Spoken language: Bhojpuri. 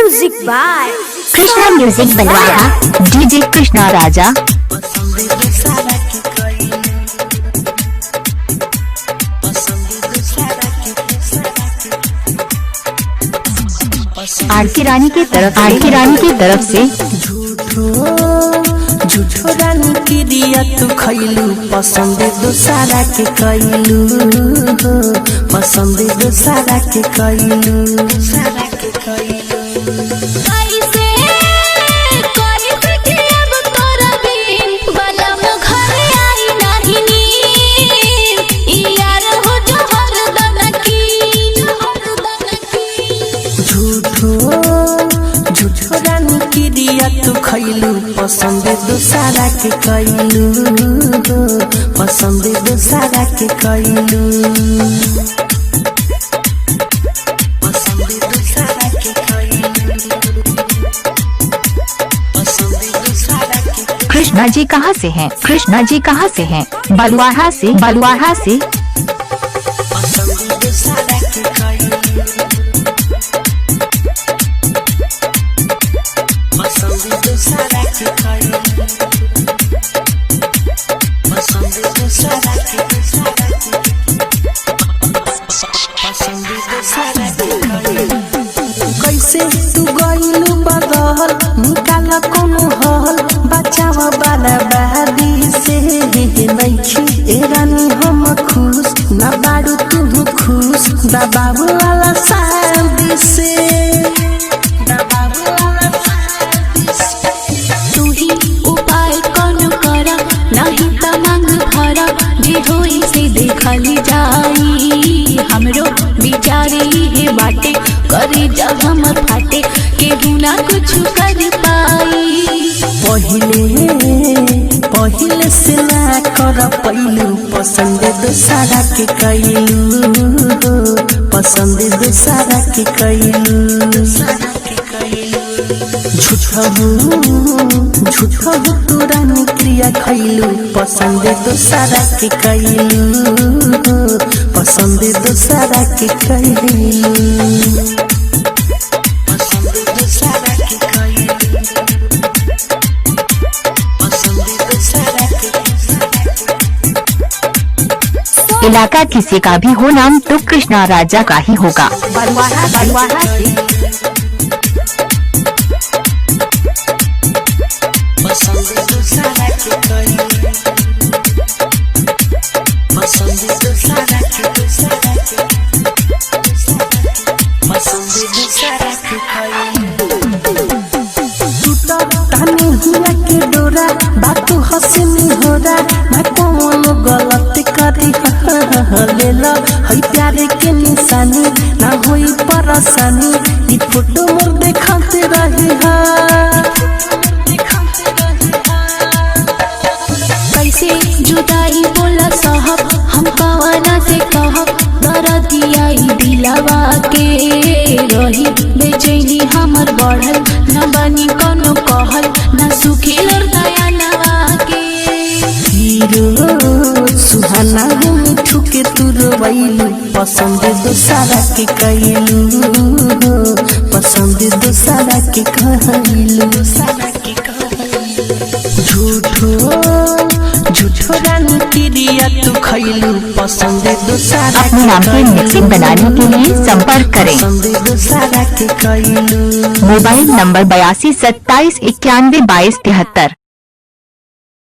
Music by कृष्णा म्यूजिक बनवाया डीजे कृष्णा राजा। आर की रानी की तरफ से झूठो रानी की दिया तू खैलू, पसंद दोसारा के कैलू, पसंद दोसारा के कैलू। झूठो रानी की दिया तू खैलू, पसंद दोसारा के कैलू, पसंद दोसारा के कैलू, पसंद दोसारा के कैलू, पसंद दोसारा के। कृष्णा जी कहाँ से हैं? कृष्णा जी कहाँ से हैं? बलुआहा से। पसंद दोसारा के कैलू, पसंद दोसारा के कैलू, पसंद दोसारा के, पसंद दोसारा के कैलू। कैसे तू गइलू बदल, निकाल कोनो हल, बचाव वाला बादी से नइखी ए रानी हम खुश, ना बारू तू खुश, दबाव वाला शादी से, दबाव वाला शादी से। तू ही उपाय कौन करा, नहीं त मांग भरा, जे होई से देखल जाई, हमरो बिचारे हे बाटे, करे जब हम फाटे, केहू ना कुछ कर पाई। पहिले से ना कर पैलू, पसंद दोसारा के कैलू, पसंद दोसारा के कैलू, झूठो तू रानी क्रिया खैलू, पसंद दोसारा के कैलू, पसंद दोसारा के कैलू, पसंद दोसारा के कैलू, पसंद दोसारा के। इलाका किसी का भी हो, नाम तो कृष्णा राजा का ही होगा। बलुआहा से। पसंद दोसारा के कैलू, पसंद दोसारा के, पसंद दोसारा के कैलू। टूटा ताने हुआ के डोरा, बातू हंसनी होरा, ना कौन गलत करी लेला, हई प्यारे के निशानी, ना होई परेशानी, ई फोटो मोर देखते रही हा। कैसे जुदाई बोला साहब, हम कवाना से कहब, दर्दिया दिलावा के रही, बेचैनी हमर बढ़ल, न बनी कोनो कहल, न सुखी और दया नवा के। हीरो सुहाना मिठू के तू रोवैलू, पसंद दोसारा के कैलू, पसंद दोसारा के कहलू, झूठो रानी की दिया तू खैलू, पसंद दोसारा अपने नाम की मिक्सिंग बनाने के लिए संपर्क करें। पसंद दोसारा के कैलू। Mobile number 82 27 91 22 73।